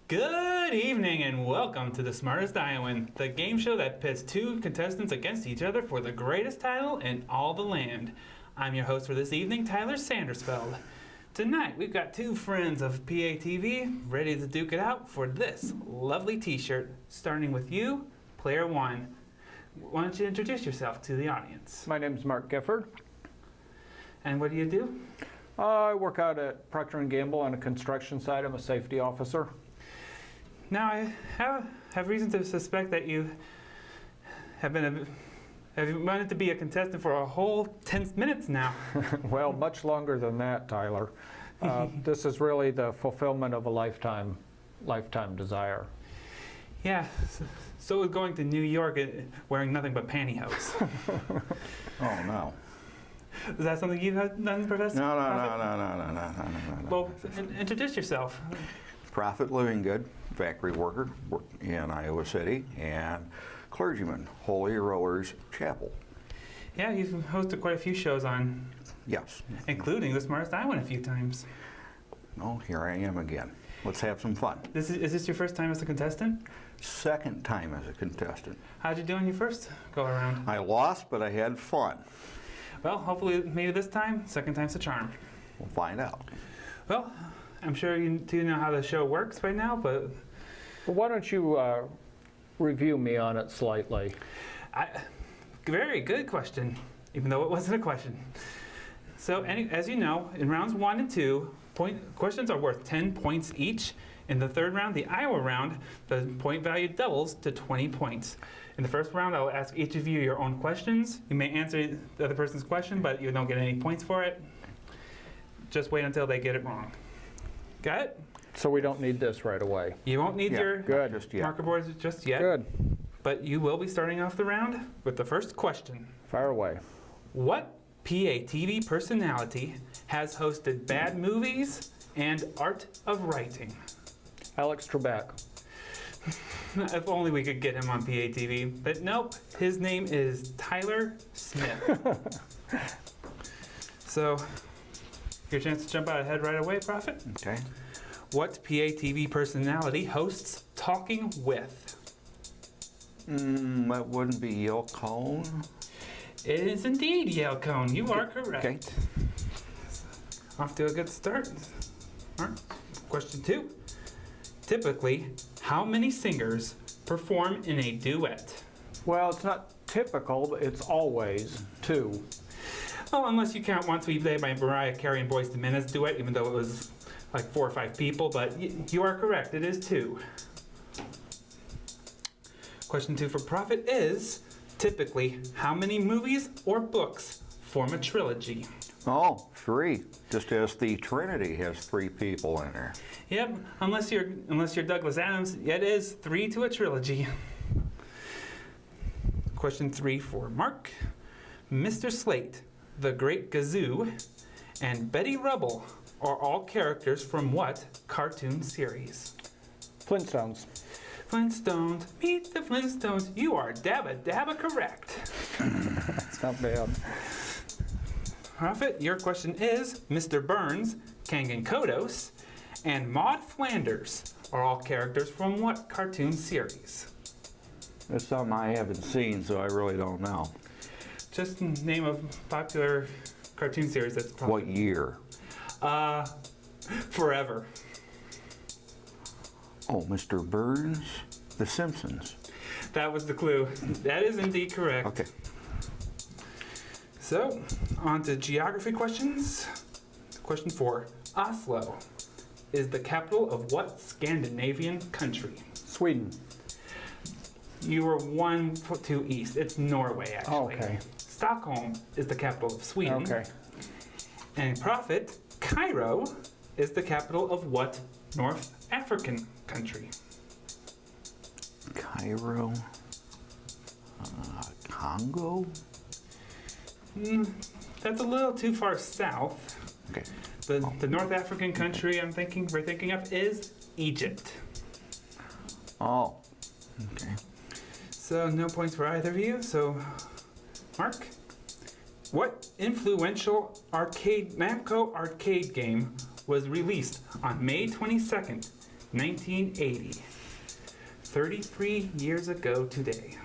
Good evening and welcome to the Smartest Iowan, the game show that pits two contestants against each other for the greatest title in all the land. I'm your host for this evening, Tyler Sandersfeld. Tonight we've got two friends of PATV ready to duke it out for this lovely t-shirt, starting with you, player one. Why don't you introduce yourself to the audience? My name's Mark Gifford. And what do you do? I work out at Procter & Gamble on the construction side. I'm a safety officer. Now I have reason to suspect that you have wanted to be a contestant for a whole 10 minutes now. Well, much longer than that, Tyler. This is really the fulfillment of a lifetime desire. Yeah, so is going to New York wearing nothing but pantyhose. Oh, no. Is that something you've done, Professor? No. Well, introduce yourself. Profit Living Good, factory worker in Iowa City, and clergyman, Holy Rollers Chapel. Yeah, you've hosted quite a few shows on, Yes. including the Smartest Iowan a few times. Oh, here I am again. Let's have some fun. Is this your first time as a contestant? Second time as a contestant. How'd you do on your first go around? I lost, but I had fun. Well, hopefully maybe this time, second time's the charm. We'll find out. Well, I'm sure you do know how the show works by now, but Well, why don't you review me on it slightly? Very good question, even though it wasn't a question. So, as you know, in rounds 1 and 2, questions are worth 10 points each. In the third round, the Iowa round, the point value doubles to 20 points. In the first round, I'll ask each of you your own questions. You may answer the other person's question, but you don't get any points for it. Just wait until they get it wrong. Got it? So we don't need this right away. You won't need your Good. Just yet. marker boards just yet. Good. But you will be starting off the round with the first question. Fire away. What PATV personality has hosted Bad Movies and Art of Writing? Alex Trebek. If only we could get him on PATV. But nope, his name is Tyler Smith. So, your chance to jump out ahead right away, Prophet. Okay. What PATV personality hosts Talking With? That wouldn't be Yale Cone. It is indeed Yale Cone. You are correct. Okay. Off to a good start. All right. Question 2. Typically, how many singers perform in a duet? Well, it's not typical, but it's always two. Oh, unless you count One Sweet Day by Mariah Carey and Boyz II Men as duet, even though it was like 4 or 5 people, but you are correct, it is 2. Question 2 for Prophet is, typically, how many movies or books form a trilogy? Oh, 3. Just as the Trinity has 3 people in there. Yep, unless you're Douglas Adams, it is 3 to a trilogy. Question 3 for Mark. Mr. Slate, the Great Gazoo, and Betty Rubble are all characters from what cartoon series? Flintstones. Flintstones, meet the Flintstones. You are dabba correct. That's not bad. Prophet, your question is, Mr. Burns, Kang Kodos, and Maude Flanders are all characters from what cartoon series? There's some I haven't seen, so I really don't know. Just name a popular cartoon series that's probably... What year? Forever. Oh, Mr. Burns, The Simpsons. That was the clue. That is indeed correct. Okay. So, on to geography questions. Question 4. Oslo is the capital of what Scandinavian country? Sweden. You were 1 foot too east. It's Norway, actually. Okay. Stockholm is the capital of Sweden. Okay. And Prophet, Cairo is the capital of what North African country? Cairo, Congo? That's a little too far south. Okay. The North African country we're thinking of is Egypt. Oh, okay. So no points for either of you. So, Mark, what influential Namco arcade game was released on May 22nd, 1980. 33 years ago today.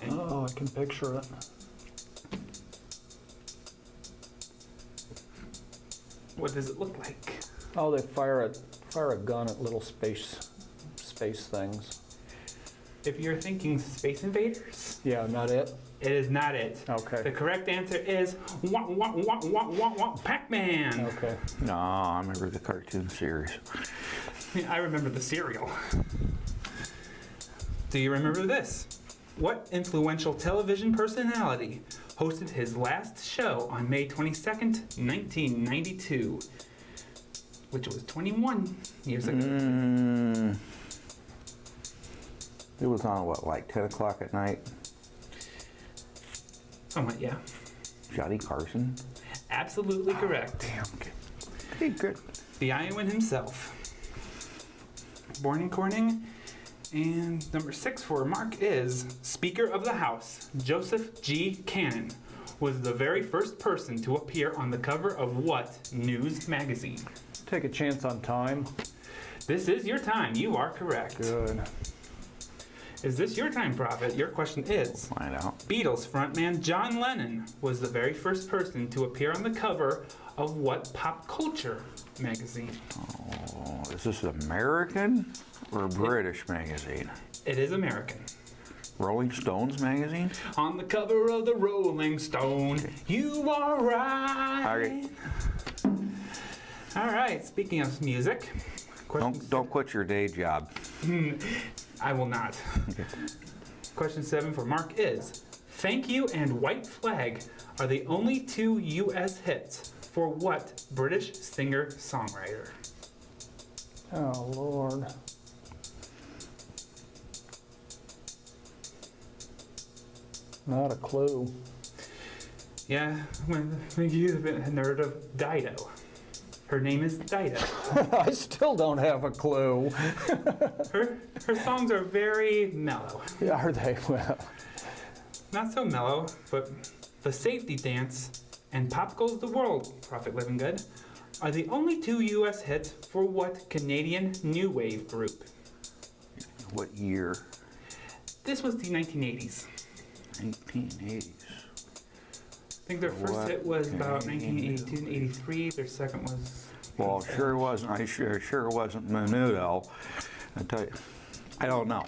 Oh, I can picture it. What does it look like? Oh, they fire a gun at little space things. If you're thinking Space Invaders, Yeah, not it? it is not it. The Okay. correct answer is Pac-Man. Okay. No, I remember the cartoon series. I remember the cereal. Do you remember this? What influential television personality hosted his last show on May 22nd, 1992? Which was 21 years ago. It was on, what, like 10 o'clock at night? Somewhat, yeah. Johnny Carson? Absolutely correct. Damn. Okay, good. The Iowan himself. Born in Corning. And number 6 for Mark is Speaker of the House, Joseph G. Cannon, was the very first person to appear on the cover of what news magazine? Take a chance on time. This is your time. You are correct. Good. Is this your time, Prophet? Your question is, Find out. Beatles frontman John Lennon was the very first person to appear on the cover of what pop culture magazine? Oh, is this American or British magazine? It is American. Rolling Stones magazine? On the cover of the Rolling Stone, you are right. Okay. All right, speaking of music, Don't quit your day job. I will not. Okay. Question 7 for Mark is, Thank You and White Flag are the only 2 U.S. hits for what British singer-songwriter? Oh, Lord. Not a clue. Yeah, when you've heard of Dido. Her name is Dido. I still don't have a clue. Her songs are very mellow. Are they? Well, Not so mellow, but The Safety Dance and Pop Goes the World, Prophet Living Good, are the only 2 U.S. hits for what Canadian new wave group? What year? This was the 1980s. 1980s. I think their first What hit was about Canadian 1982 and 83. Their second was... Well, it sure wasn't. I sure wasn't Menudo. I tell you, I don't know.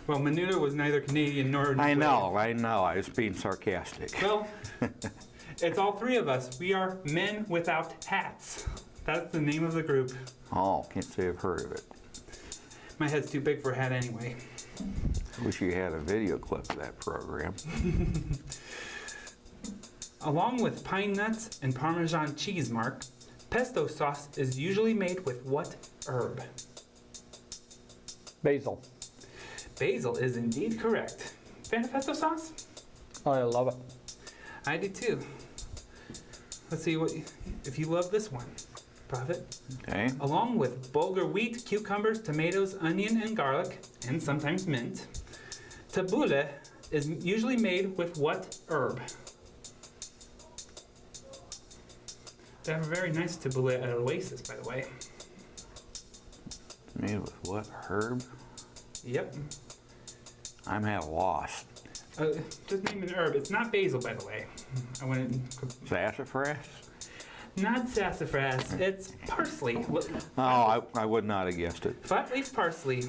Well, Menudo was neither Canadian nor new I wave. know. I was being sarcastic. Well, it's all 3 of us. We are Men Without Hats. That's the name of the group. Oh, can't say I've heard of it. My head's too big for a hat anyway. Wish you had a video clip of that program. Along with pine nuts and Parmesan cheese, Mark, pesto sauce is usually made with what herb? basil. Basil is indeed correct. Fan of pesto sauce? Oh, I love it. I do too. Let's see if you love this one, Prophet. Okay. Along with bulgur wheat, cucumbers, tomatoes, onion, and garlic, and sometimes mint, tabbouleh is usually made with what herb? They have a very nice tabbouleh at Oasis, by the way. Made with what herb? Yep. I'm at a loss. Just name an herb. It's not basil, by the way. I went Sassafras? not sassafras. It's parsley. Oh, I would not have guessed it. Flat leaf parsley.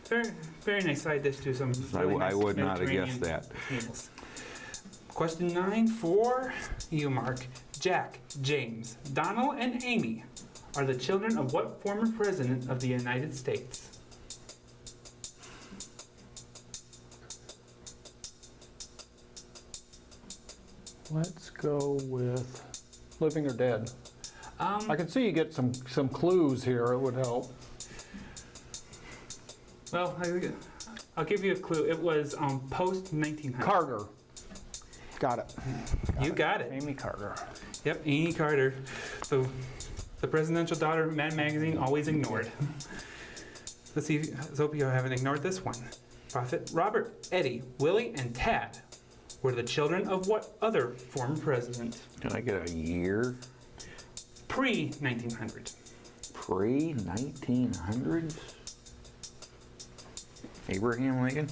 Very, very nice side dish to some really nice I would not have guessed Mediterranean that. meals. Question 9 for you, Mark. Jack, James, Donnel, and Amy are the children of what former president of the United States? Let's go with living or dead. Um, I can see you get some clues here. It would help. well, I'll give you a clue. It was post 1900. Carter. Got it. You got it. Amy Carter. Yep, Amy Carter. So, the presidential daughter, Mad Magazine, always ignored. Let's see. Let's hope you haven't ignored this one. Prophet, Robert, Eddie, Willie, and Tad were the children of what other former president? Can I get a year? Pre-1900. Pre-1900s? Abraham Lincoln?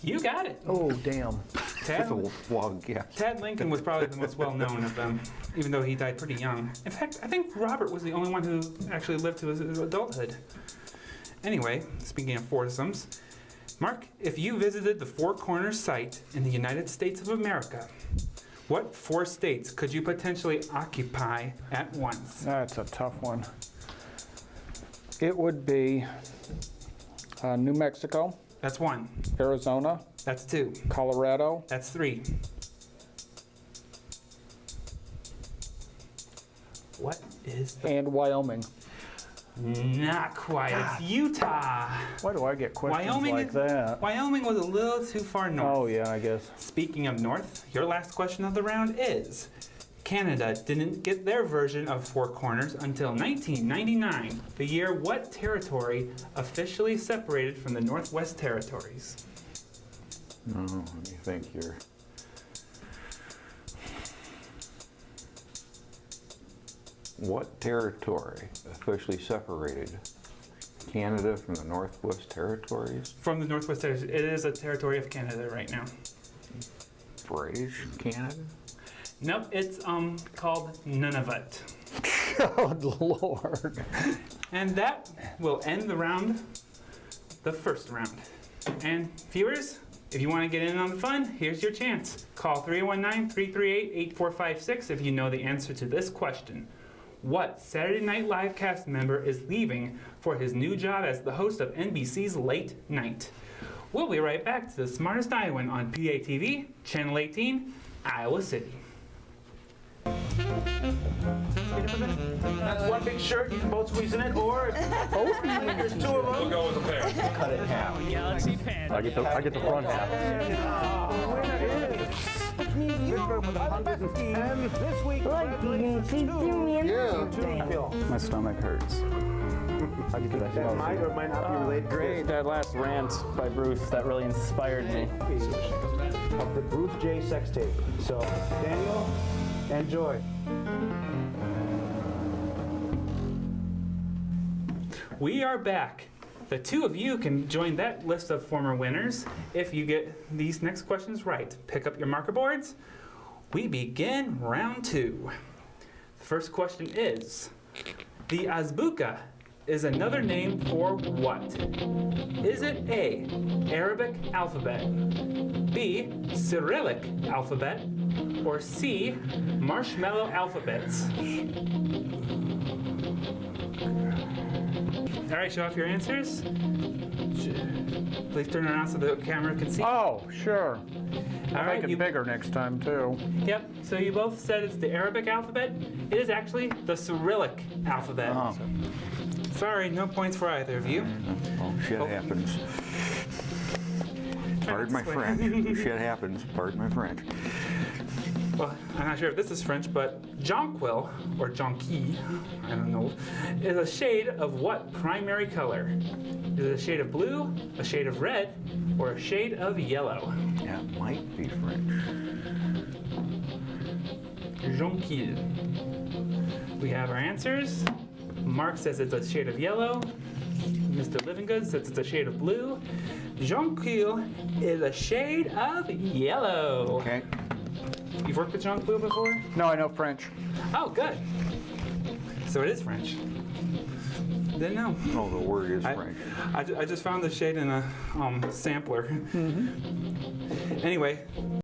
You got it. Oh, damn. Just a wild guess. Tad Lincoln was probably the most well-known of them, even though he died pretty young. In fact, I think Robert was the only one who actually lived to his adulthood. Anyway, speaking of foursomes, Mark, if you visited the Four Corners site in the United States of America, what 4 states could you potentially occupy at once? That's a tough one. It would be New Mexico, That's 1. Arizona, That's 2. Colorado, That's 3. What is the... and Wyoming. Not quite. It's Utah. Why do I get questions Wyoming like is- that? Wyoming was a little too far north. Oh, yeah, I guess. Speaking of north, your last question of the round is, Canada didn't get their version of Four Corners until 1999, the year what territory officially separated from the Northwest Territories? No, let me think here. What territory officially separated Canada from the Northwest Territories? From the Northwest Territories. It is a territory of Canada right now. British Canada? Nope, it's called Nunavut. Good Lord. And that will end the round, the first round. And viewers, if you want to get in on the fun, here's your chance. Call 319-338-8456 if you know the answer to this question. What Saturday Night Live cast member is leaving for his new job as the host of NBC's Late Night? We'll be right back to the Smartest Iowan on PATV, Channel 18, Iowa City. That's one big shirt. You can both squeeze in it, or there's 2 of them. We'll go with the pair. Cut it in half. I get the front half. And this week, congratulations to Jonquil. My stomach hurts. That might or might not be related to Great. That last rant by Bruce, that really inspired me. this of the Bruce J sex tape. So, Daniel, enjoy. We are back. The 2 of you can join that list of former winners if you get these next questions right. Pick up your marker boards. We begin round 2. The first question is, the azbuka is another name for what? Is it A, Arabic alphabet, B, Cyrillic alphabet, or C, marshmallow alphabets? All right, show off your answers. Please turn around so the camera can see. Oh, sure. All I'll right, make it you- bigger next time, too. Yep, so you both said it's the Arabic alphabet. It is actually the Cyrillic alphabet. Oh. Sorry, no points for either of you. Oh, shit happens. Pardon my French. Shit happens. Pardon my French. Well, I'm not sure if this is French, but Jonquil, or Jonquil, I don't know, is a shade of what primary color? Is it a shade of blue, a shade of red, or a shade of yellow? That might be French. Jonquil. We have our answers. Mark says it's a shade of yellow. Mr. Livingood says it's a shade of blue. Jonquil is a shade of yellow. Okay. You've worked with Jonquil before? No, I know French. Oh, good. So it is French. Didn't know. Oh, the word is I- French. I just found the shade in a sampler. Anyway,